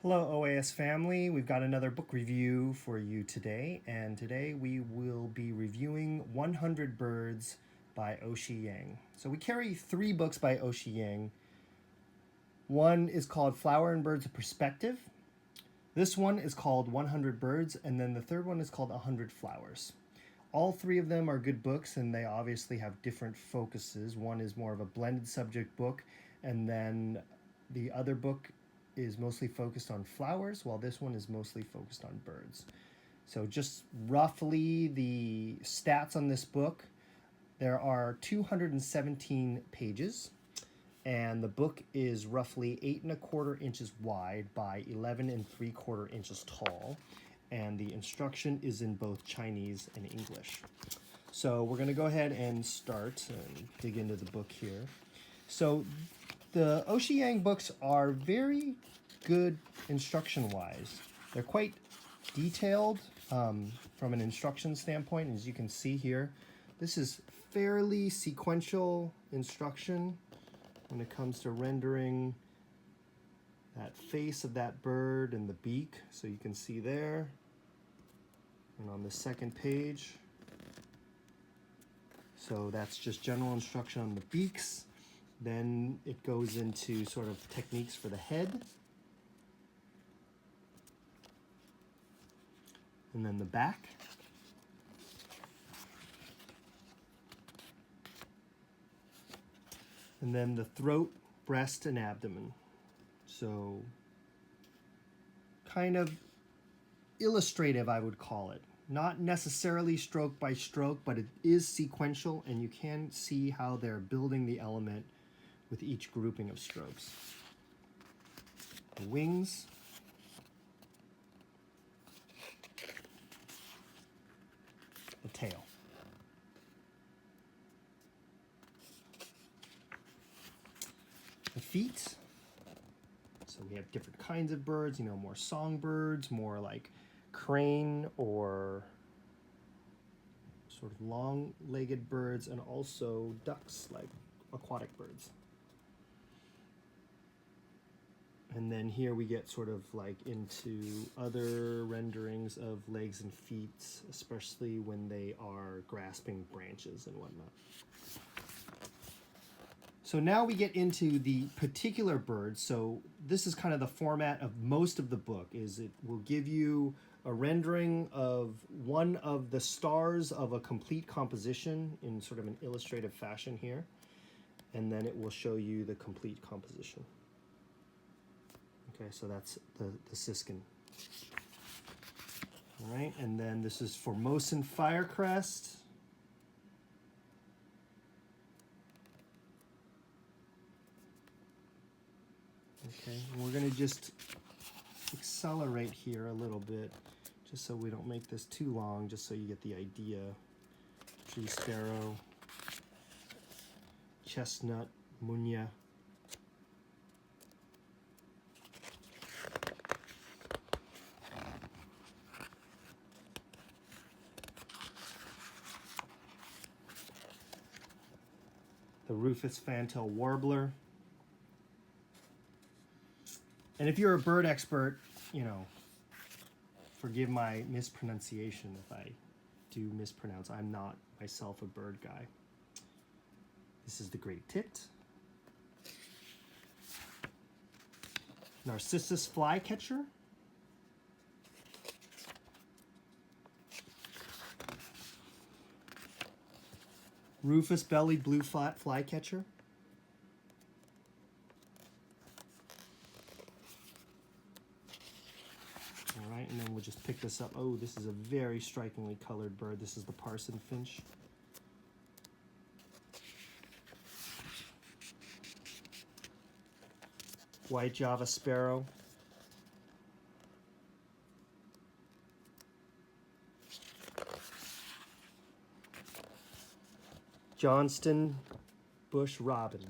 Hello, OAS family. We've got another book review for you today, and today we will be reviewing 100 Birds by O-shi Yang. So we carry 3 books by O-shi Yang. One is called Flower and Birds of Perspective. This one is called 100 Birds, and then the third one is called 100 Flowers. All 3 of them are good books, and they obviously have different focuses. One is more of a blended subject book, and then the other book is mostly focused on flowers, while this one is mostly focused on birds. So just roughly the stats on this book, there are 217 pages, and the book is roughly 8¼ inches wide by 11¾ inches tall, and the instruction is in both Chinese and English. So we're going to go ahead and start and dig into the book here. So the O-shi Yang books are very good instruction-wise. They're quite detailed from an instruction standpoint. As you can see here, this is fairly sequential instruction when it comes to rendering that face of that bird and the beak. So you can see there. And on the second page, so that's just general instruction on the beaks. Then it goes into sort of techniques for the head. And then the back. And then the throat, breast, and abdomen. So kind of illustrative, I would call it. Not necessarily stroke by stroke, but it is sequential, and you can see how they're building the element with each grouping of strokes. The wings. The tail. The feet. So we have different kinds of birds, more songbirds, more like crane or sort of long-legged birds, and also ducks, like aquatic birds. And then here we get sort of like into other renderings of legs and feet, especially when they are grasping branches and whatnot. So now we get into the particular birds. So this is kind of the format of most of the book, is it will give you a rendering of one of the stars of a complete composition in sort of an illustrative fashion here. And then it will show you the complete composition. Okay, so that's the siskin. All right, and then this is Formosan firecrest. Okay, and we're going to just accelerate here a little bit, just so we don't make this too long, just so you get the idea. Tree sparrow, chestnut, munya. The rufous fantail warbler. And if you're a bird expert, forgive my mispronunciation if I do mispronounce. I'm not myself a bird guy. This is the great tit. Narcissus flycatcher. Rufous-bellied blue flycatcher. All right, and then we'll just pick this up. Oh, this is a very strikingly colored bird. This is the parson finch. White Java sparrow. Johnston bush robin.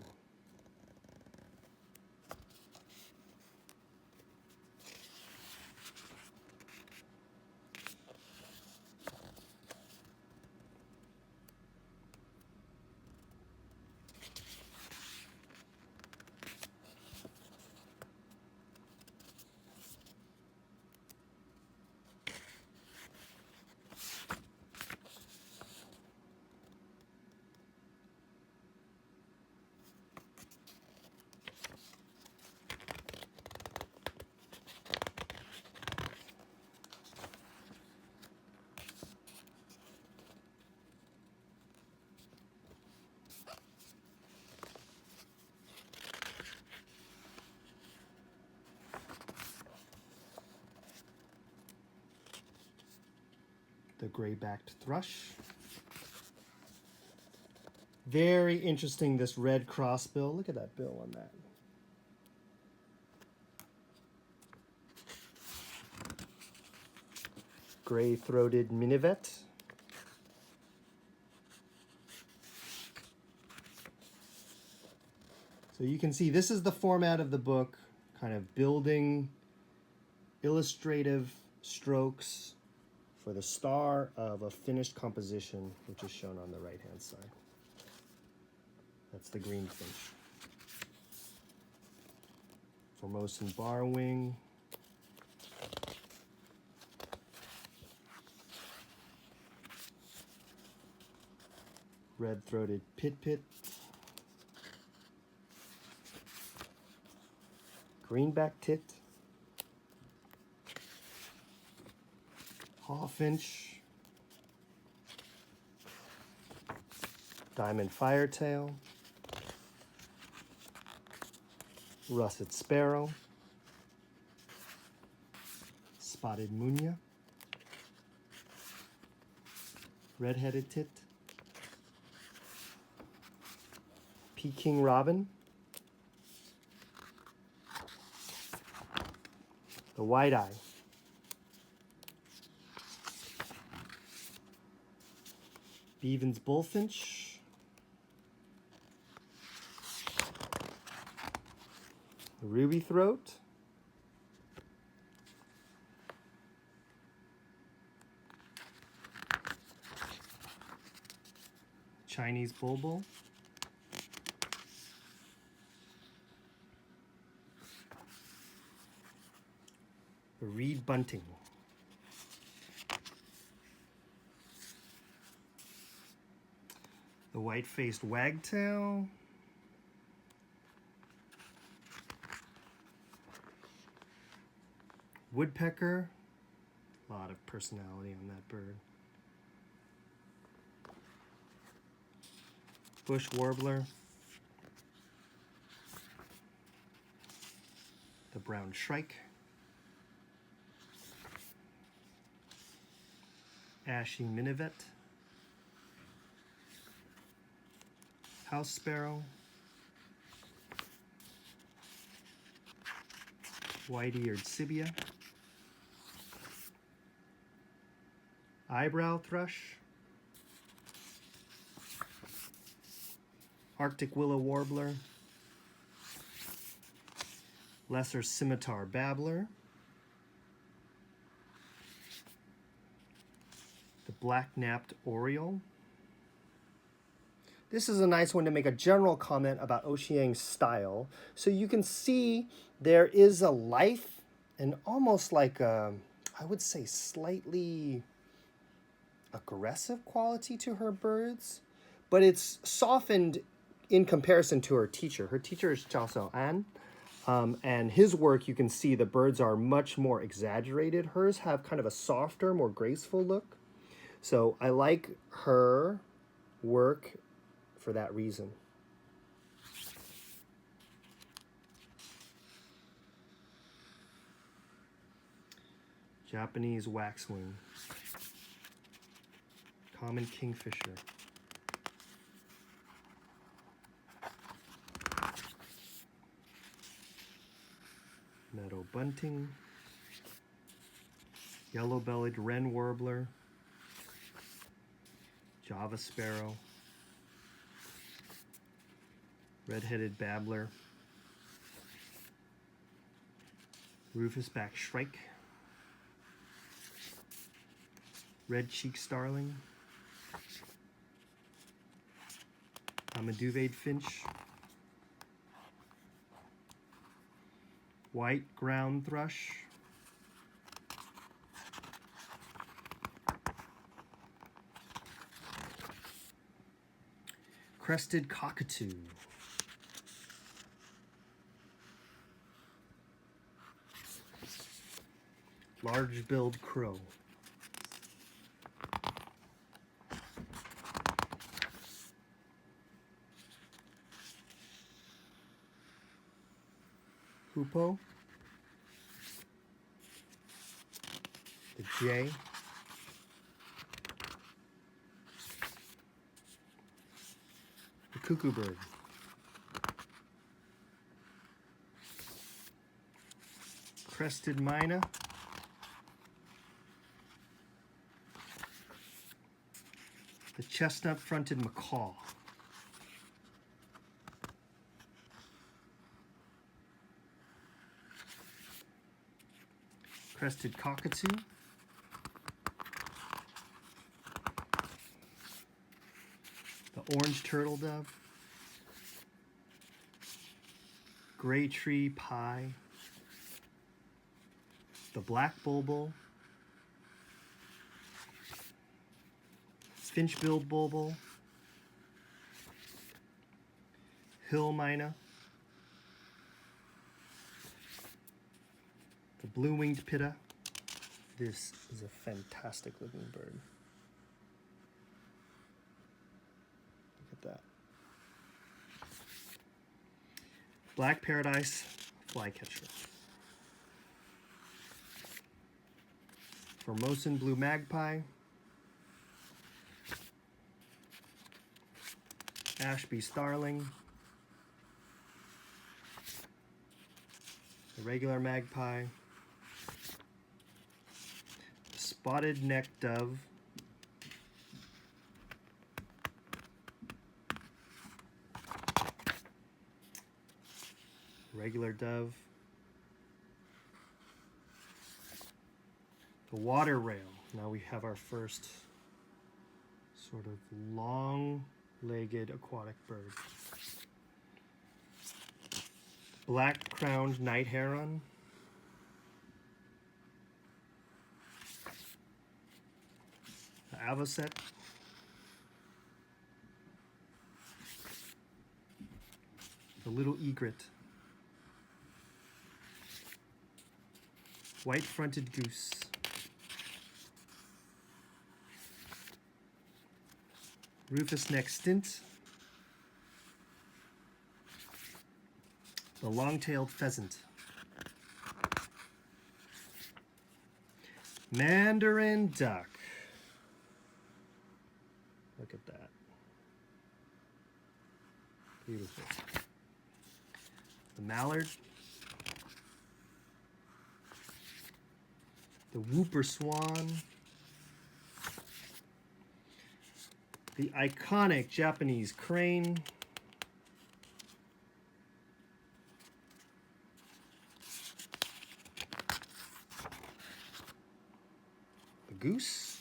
the gray-backed thrush. Very interesting, this red crossbill. Look at that bill on that. Gray-throated minivet. So you can see this is the format of the book, kind of building illustrative strokes for the star of a finished composition, which is shown on the right-hand side. That's the greenfinch. Formosan barwing. Red-throated pit-pit. Greenback tit. Hawfinch. Diamond firetail. Russet sparrow. Spotted munia. Red-headed tit. Peking robin. The white-eye. Bevan's bullfinch. The ruby throat. Chinese bulbul. The reed bunting. The white-faced wagtail. Woodpecker. A lot of personality on that bird. Bush warbler. The brown shrike. Ashy minivet. House sparrow. White-eared sibia. Eyebrow thrush. Arctic willow warbler. Lesser scimitar babbler. The black-napped oriole. This is a nice one to make a general comment about O-shi Yang's style. So you can see there is a life and almost like a, I would say, slightly aggressive quality to her birds, but it's softened in comparison to her teacher. Her teacher is Zhao Xiaoan, and his work, you can see the birds are much more exaggerated. Hers have kind of a softer, more graceful look. So I like her work for that reason. Japanese waxwing. Common kingfisher. Meadow bunting. Yellow-bellied wren warbler. Java sparrow. Red-headed babbler. Rufous-backed shrike. Red-cheeked starling. Amaduvade finch. White ground thrush. Crested cockatoo. Large-billed crow. Hoopoe. The jay. cuckoo bird. Crested myna. The chestnut-fronted macaw. Crested cockatoo. The orange turtle dove. Gray tree pie. The black bulbul. Finch-billed bulbul. Hill myna. The blue-winged pitta. This is a fantastic looking bird. Look at that. Black paradise flycatcher. Formosan blue magpie. Ashby starling. The regular magpie. Spotted neck dove. Regular dove. The water rail. Now we have our first sort of long-legged aquatic bird. Black-crowned night heron. The avocet. The little egret. White-fronted goose. Rufous-necked stint. The long-tailed pheasant. Mandarin duck. Look at that. Beautiful. The mallard. The whooper swan. The iconic Japanese crane. The goose.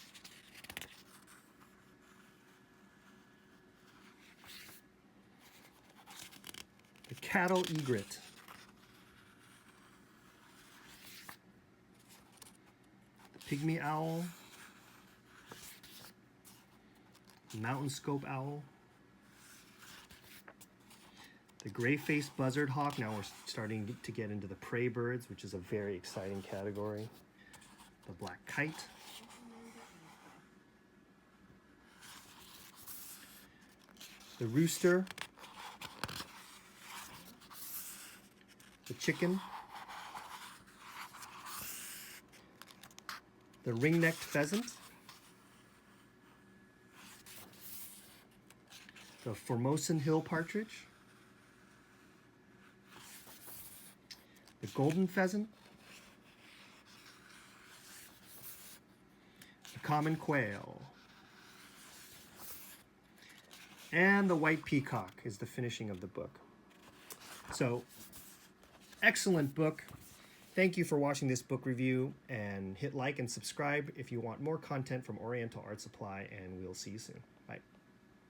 The cattle egret. The pygmy owl. Mountain scope owl. The gray-faced buzzard hawk. Now we're starting to get into the prey birds, which is a very exciting category. The black kite. The rooster. The chicken. The ring-necked pheasant. The Formosan hill partridge. The golden pheasant. The common quail. And the white peacock is the finishing of the book. So, excellent book. Thank you for watching this book review, and hit like and subscribe if you want more content from Oriental Art Supply, and we'll see you soon.